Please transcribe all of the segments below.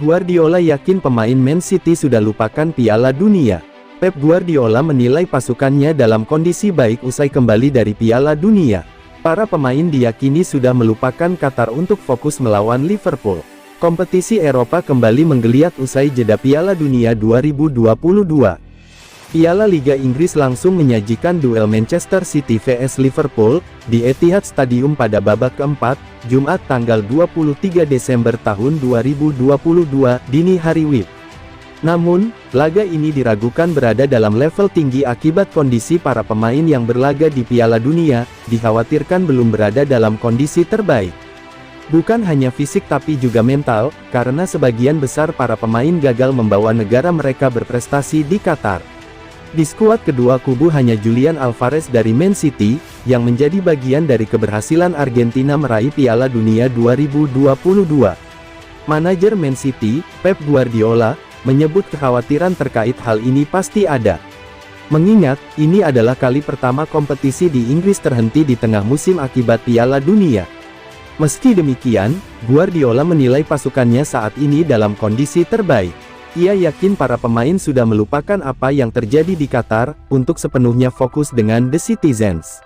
Guardiola yakin pemain Man City sudah lupakan Piala Dunia. Pep Guardiola menilai pasukannya dalam kondisi baik usai kembali dari Piala Dunia. Para pemain diyakini sudah melupakan Qatar untuk fokus melawan Liverpool. Kompetisi Eropa kembali menggeliat usai jeda Piala Dunia 2022. Piala Liga Inggris langsung menyajikan duel Manchester City vs Liverpool di Etihad Stadium pada babak keempat, Jumat tanggal 23 Desember tahun 2022 dini hari WIB. Namun, laga ini diragukan berada dalam level tinggi akibat kondisi para pemain yang berlaga di Piala Dunia, dikhawatirkan belum berada dalam kondisi terbaik. Bukan hanya fisik tapi juga mental, karena sebagian besar para pemain gagal membawa negara mereka berprestasi di Qatar. Di skuad kedua kubu hanya Julian Alvarez dari Man City, yang menjadi bagian dari keberhasilan Argentina meraih Piala Dunia 2022. Manajer Man City, Pep Guardiola, menyebut kekhawatiran terkait hal ini pasti ada. Mengingat, ini adalah kali pertama kompetisi di Inggris terhenti di tengah musim akibat Piala Dunia. Meski demikian, Guardiola menilai pasukannya saat ini dalam kondisi terbaik. Ia yakin para pemain sudah melupakan apa yang terjadi di Qatar, untuk sepenuhnya fokus dengan The Citizens.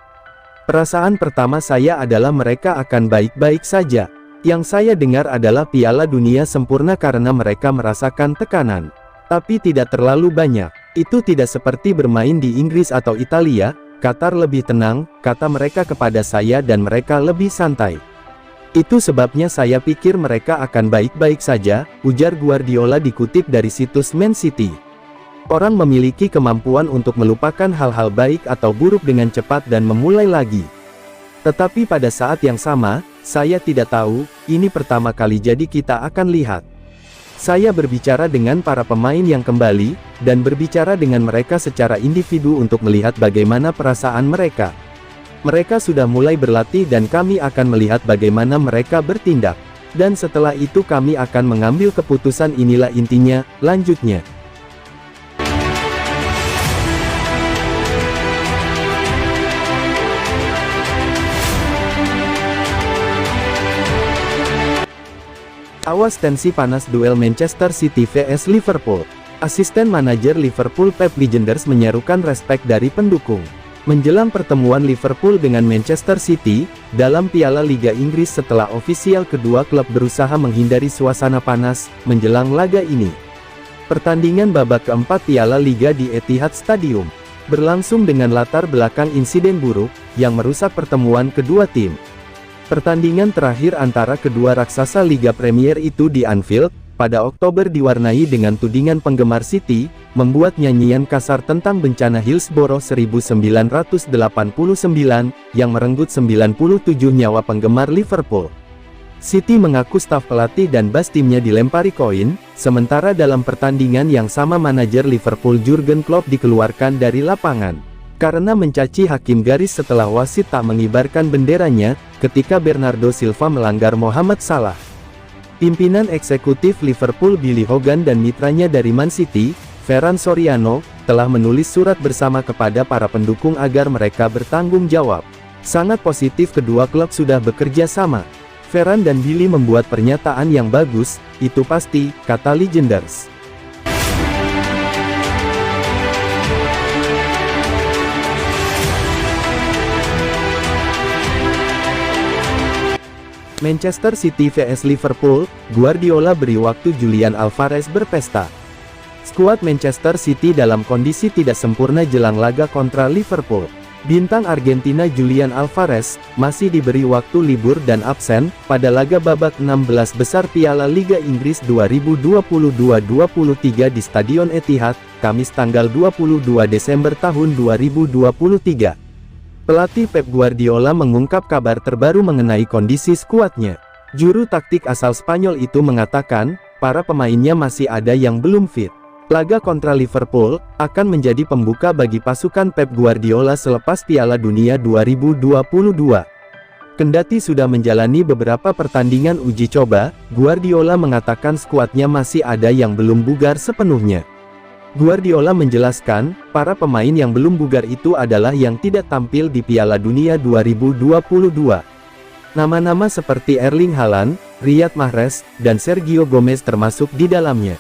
Perasaan pertama saya adalah mereka akan baik-baik saja. Yang saya dengar adalah Piala Dunia sempurna karena mereka merasakan tekanan. Tapi tidak terlalu banyak. Itu tidak seperti bermain di Inggris atau Italia, Qatar lebih tenang, kata mereka kepada saya dan mereka lebih santai. Itu sebabnya saya pikir mereka akan baik-baik saja, ujar Guardiola dikutip dari situs Man City. Orang memiliki kemampuan untuk melupakan hal-hal baik atau buruk dengan cepat dan memulai lagi. Tetapi pada saat yang sama, saya tidak tahu, ini pertama kali jadi kita akan lihat. Saya berbicara dengan para pemain yang kembali, dan berbicara dengan mereka secara individu untuk melihat bagaimana perasaan mereka. Mereka sudah mulai berlatih dan kami akan melihat bagaimana mereka bertindak. Dan setelah itu kami akan mengambil keputusan, inilah intinya, lanjutnya. Awas tensi panas duel Manchester City vs Liverpool. Asisten manajer Liverpool Pep Lijnders menyerukan respek dari pendukung. Menjelang pertemuan Liverpool dengan Manchester City, dalam Piala Liga Inggris setelah ofisial kedua klub berusaha menghindari suasana panas, menjelang laga ini. Pertandingan babak keempat Piala Liga di Etihad Stadium, berlangsung dengan latar belakang insiden buruk, yang merusak pertemuan kedua tim. Pertandingan terakhir antara kedua raksasa Liga Premier itu di Anfield, pada Oktober diwarnai dengan tudingan penggemar City, membuat nyanyian kasar tentang bencana Hillsborough 1989, yang merenggut 97 nyawa penggemar Liverpool. City mengaku staf pelatih dan bas timnya dilempari koin, sementara dalam pertandingan yang sama manajer Liverpool Jurgen Klopp dikeluarkan dari lapangan, karena mencaci hakim garis setelah wasit tak mengibarkan benderanya, ketika Bernardo Silva melanggar Mohamed Salah. Pimpinan eksekutif Liverpool Billy Hogan dan mitranya dari Man City, Ferran Soriano, telah menulis surat bersama kepada para pendukung agar mereka bertanggung jawab. Sangat positif kedua klub sudah bekerja sama. Ferran dan Billy membuat pernyataan yang bagus, itu pasti, kata Lijnders. Manchester City vs Liverpool, Guardiola beri waktu Julian Alvarez berpesta. Skuad Manchester City dalam kondisi tidak sempurna jelang laga kontra Liverpool. Bintang Argentina Julian Alvarez, masih diberi waktu libur dan absen, pada laga babak 16 besar Piala Liga Inggris 2022-23 di Stadion Etihad, Kamis tanggal 22 Desember tahun 2023. Pelatih Pep Guardiola mengungkap kabar terbaru mengenai kondisi skuadnya. Juru taktik asal Spanyol itu mengatakan, para pemainnya masih ada yang belum fit. Laga kontra Liverpool akan menjadi pembuka bagi pasukan Pep Guardiola selepas Piala Dunia 2022. Kendati sudah menjalani beberapa pertandingan uji coba, Guardiola mengatakan skuadnya masih ada yang belum bugar sepenuhnya. Guardiola menjelaskan, para pemain yang belum bugar itu adalah yang tidak tampil di Piala Dunia 2022. Nama-nama seperti Erling Haaland, Riyad Mahrez, dan Sergio Gomez termasuk di dalamnya.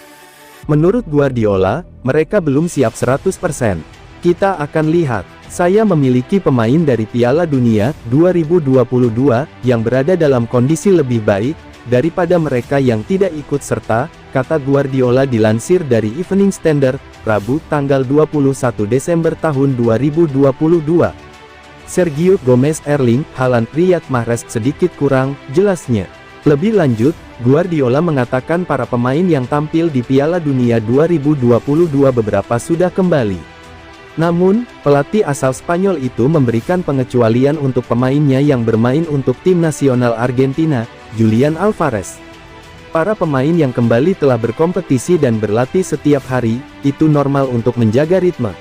Menurut Guardiola, mereka belum siap 100%. Kita akan lihat. Saya memiliki pemain dari Piala Dunia 2022 yang berada dalam kondisi lebih baik daripada mereka yang tidak ikut serta, kata Guardiola dilansir dari Evening Standard, Rabu, tanggal 21 Desember tahun 2022. Sergio Gomez, Erling Haaland, Riyad Mahrez sedikit kurang, jelasnya. Lebih lanjut, Guardiola mengatakan para pemain yang tampil di Piala Dunia 2022 beberapa sudah kembali. Namun, pelatih asal Spanyol itu memberikan pengecualian untuk pemainnya yang bermain untuk tim nasional Argentina, Julian Alvarez. Para pemain yang kembali telah berkompetisi dan berlatih setiap hari, itu normal untuk menjaga ritme.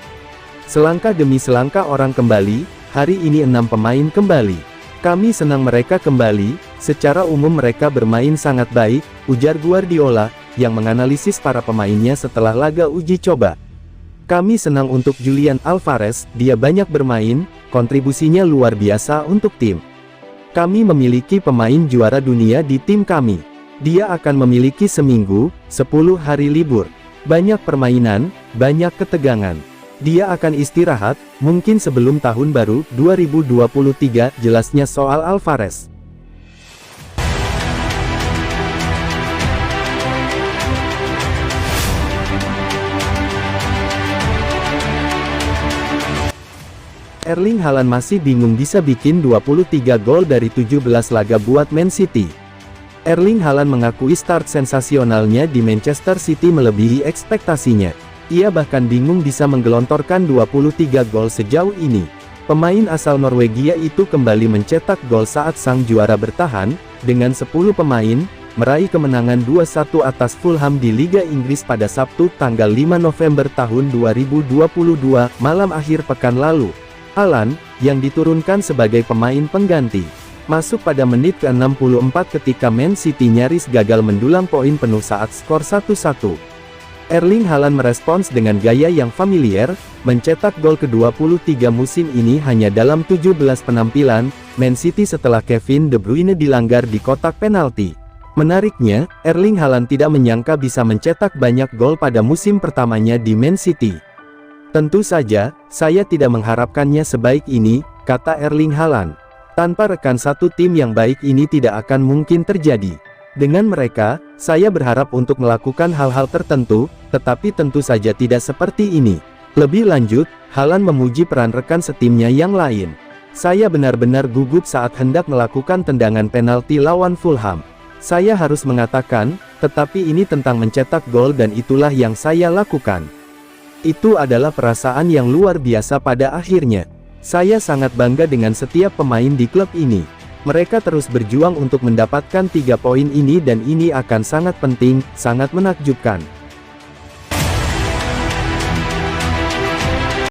Selangkah demi selangkah orang kembali, hari ini 6 pemain kembali. Kami senang mereka kembali, secara umum mereka bermain sangat baik, ujar Guardiola, yang menganalisis para pemainnya setelah laga uji coba. Kami senang untuk Julian Alvarez, dia banyak bermain, kontribusinya luar biasa untuk tim. Kami memiliki pemain juara dunia di tim kami. Dia akan memiliki seminggu, 10 hari libur. Banyak permainan, banyak ketegangan. Dia akan istirahat, mungkin sebelum tahun baru 2023, jelasnya soal Alvarez. Erling Haaland masih bingung bisa bikin 23 gol dari 17 laga buat Man City. Erling Haaland mengakui start sensasionalnya di Manchester City melebihi ekspektasinya. Ia bahkan bingung bisa menggelontorkan 23 gol sejauh ini. Pemain asal Norwegia itu kembali mencetak gol saat sang juara bertahan, dengan 10 pemain, meraih kemenangan 2-1 atas Fulham di Liga Inggris pada Sabtu tanggal 5 November tahun 2022, malam akhir pekan lalu. Haaland, yang diturunkan sebagai pemain pengganti, masuk pada menit ke-64 ketika Man City nyaris gagal mendulang poin penuh saat skor 1-1. Erling Haaland merespons dengan gaya yang familiar, mencetak gol ke-23 musim ini hanya dalam 17 penampilan Man City setelah Kevin De Bruyne dilanggar di kotak penalti. Menariknya, Erling Haaland tidak menyangka bisa mencetak banyak gol pada musim pertamanya di Man City. Tentu saja, saya tidak mengharapkannya sebaik ini, kata Erling Haaland. Tanpa rekan satu tim yang baik ini tidak akan mungkin terjadi. Dengan mereka, saya berharap untuk melakukan hal-hal tertentu, tetapi tentu saja tidak seperti ini. Lebih lanjut, Haaland memuji peran rekan setimnya yang lain. Saya benar-benar gugup saat hendak melakukan tendangan penalti lawan Fulham. Saya harus mengatakan, tetapi ini tentang mencetak gol dan itulah yang saya lakukan. Itu adalah perasaan yang luar biasa pada akhirnya. Saya sangat bangga dengan setiap pemain di klub ini. Mereka terus berjuang untuk mendapatkan 3 poin ini dan ini akan sangat penting, sangat menakjubkan.